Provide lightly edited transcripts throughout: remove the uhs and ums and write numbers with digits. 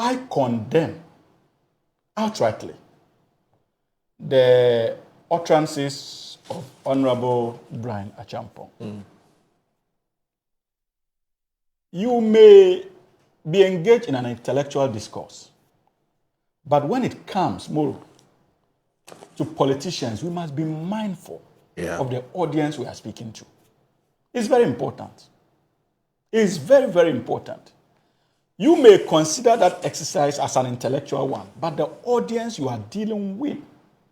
I condemn outrightly the utterances of Honorable Brian Achampong. You may be engaged in an intellectual discourse, but when it comes more to politicians, we must be mindful of the audience we are speaking to. It's very important. It's very, very important. You may consider that exercise as an intellectual one, but the audience you are dealing with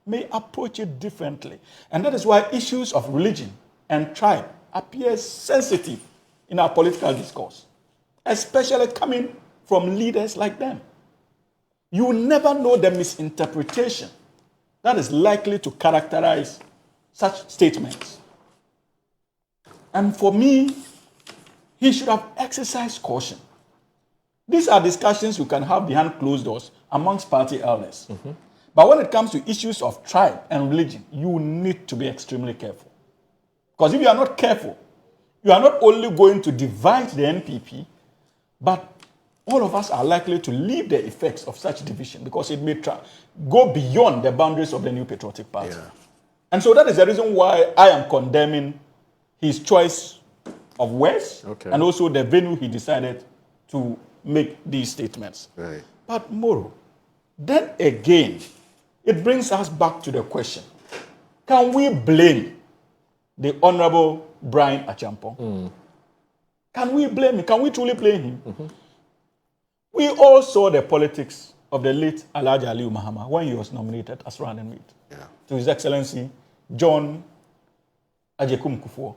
may approach it differently. And that is why issues of religion and tribe appear sensitive in our political discourse, especially coming from leaders like them. You never know the misinterpretation that is likely to characterize such statements. And for me, he should have exercised caution. These are discussions you can have behind closed doors amongst party elders. But when it comes to issues of tribe and religion, you need to be extremely careful. Because if you are not careful, you are not only going to divide the NPP, but all of us are likely to leave the effects of such division because it may go beyond the boundaries of the New Patriotic Party. And so that is the reason why I am condemning his choice of words and also the venue he decided to make these statements. But Moro, then again, it brings us back to the question, can we blame the Honorable Brian Achampong? Can we blame him? Can we truly blame him? We all saw the politics of the late Alhaji Aliyu Mahama when he was nominated as running mate to His Excellency John Ajekum Kufuor.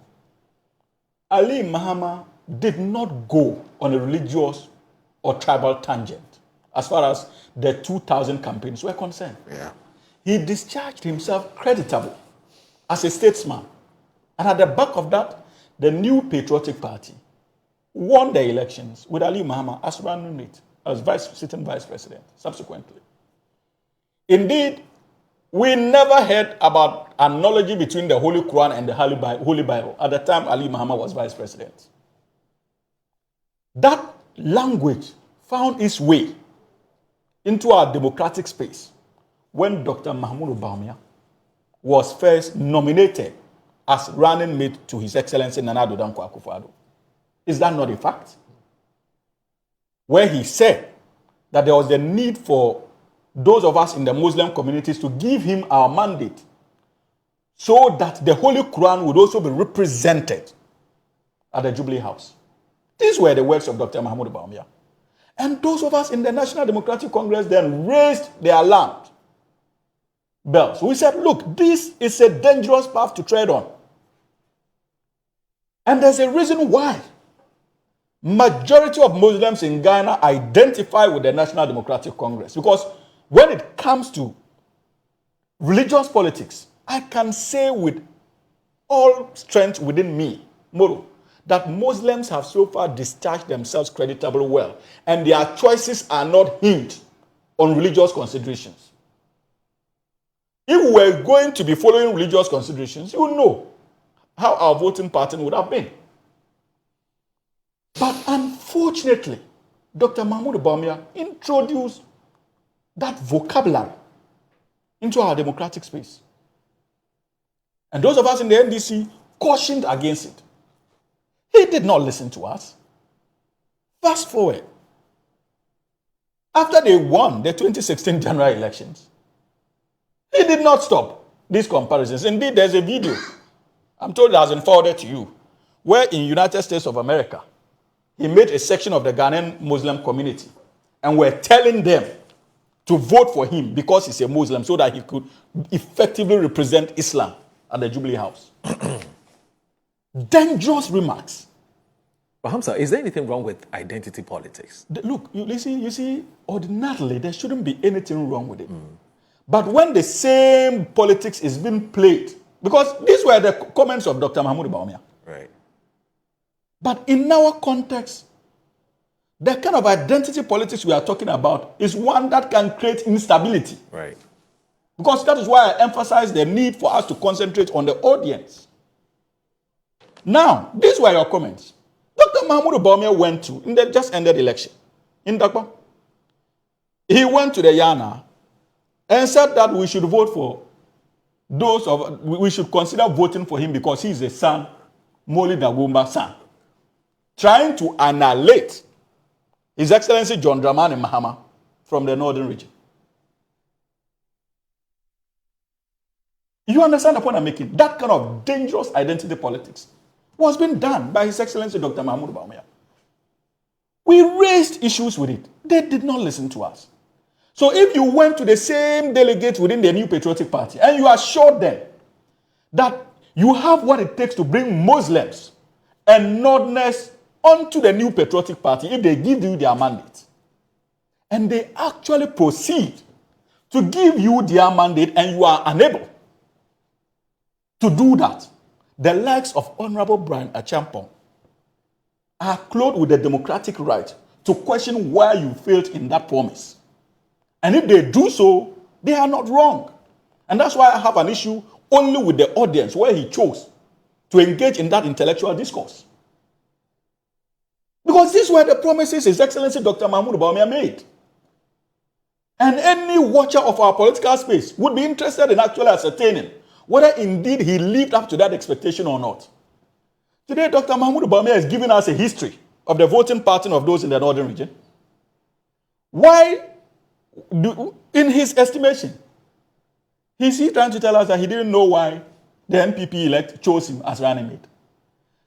Ali Mahama did not go on a religious or tribal tangent as far as the 2000 campaigns were concerned. He discharged himself creditably as a statesman. And at the back of that, the New Patriotic Party won the elections with Ali Mahama as running mate, as sitting vice president subsequently. Indeed, we never heard about analogy between the Holy Quran and the Holy Bible at the time Ali Mahama was vice president. That language found its way into our democratic space when Dr. Mahmoud Bawumia was first nominated as running mate to His Excellency Nana Addo Dankwa Akufo-Addo. Is that not a fact? Where he said that there was a need for those of us in the Muslim communities to give him our mandate so that the Holy Quran would also be represented at the Jubilee House. These were the words of Dr. Mahmoud Bawumia. And those of us in the National Democratic Congress then raised the alarm bells. We said, look, this is a dangerous path to tread on. And there's a reason why majority of Muslims in Ghana identify with the National Democratic Congress. Because when it comes to religious politics, I can say with all strength within me, Moro, that Muslims have so far discharged themselves creditably well, and their choices are not hinged on religious considerations. If we're going to be following religious considerations, you know how our voting pattern would have been. But unfortunately, Dr. Mahmoud Bawumia introduced that vocabulary into our democratic space. And those of us in the NDC cautioned against it. He did not listen to us. Fast forward. After they won the 2016 general elections, he did not stop these comparisons. Indeed, there's a video, I'm told it has been forwarded to you, where in United States of America, he made a section of the Ghanaian Muslim community and were telling them to vote for him because he's a Muslim so that he could effectively represent Islam at the Jubilee House. Dangerous remarks. But Hamza, is there anything wrong with identity politics? Look, you see, ordinarily there shouldn't be anything wrong with it. But when the same politics is being played, because these were the comments of Dr. Mahmoud Bawumia. Right. But in our context, the kind of identity politics we are talking about is one that can create instability. Right. Because that is why I emphasize the need for us to concentrate on the audience. Now, these were your comments. Dr. Mahmoud Bawumia went to, in the just ended election, in Dakwa. he went to the Yana and said that we should vote for we should consider voting for him because he is a son, Moli Dagomba's son, trying to annihilate His Excellency John Dramani Mahama from the northern region. You understand the point I'm making? That kind of dangerous identity politics was being done by His Excellency Dr. Mahmoud Bawumia. We raised issues with it. They did not listen to us. So if you went to the same delegates within the New Patriotic Party and you assured them that you have what it takes to bring Muslims and Northerners onto the New Patriotic Party if they give you their mandate, and they actually proceed to give you their mandate and you are unable to do that, the likes of Honorable Brian Achampong are clothed with the democratic right to question why you failed in that promise. And if they do so, they are not wrong. And that's why I have an issue only with the audience where he chose to engage in that intellectual discourse. Because these were the promises His Excellency Dr. Mahmoud Bawumia made. And any watcher of our political space would be interested in actually ascertaining whether indeed he lived up to that expectation or not. Today, Dr. Mahmoud Bawumia is giving us a history of the voting pattern of those in the northern region. Why, in his estimation, is he trying to tell us that he didn't know why the MPP elect chose him as running mate?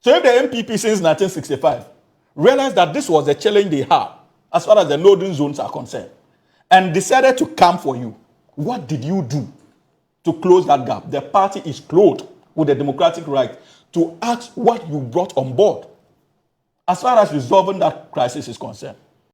So if the MPP since 1965 realized that this was the challenge they had as far as the northern zones are concerned and decided to come for you, what did you do to close that gap? The party is clothed with the democratic right to ask what you brought on board as far as resolving that crisis is concerned.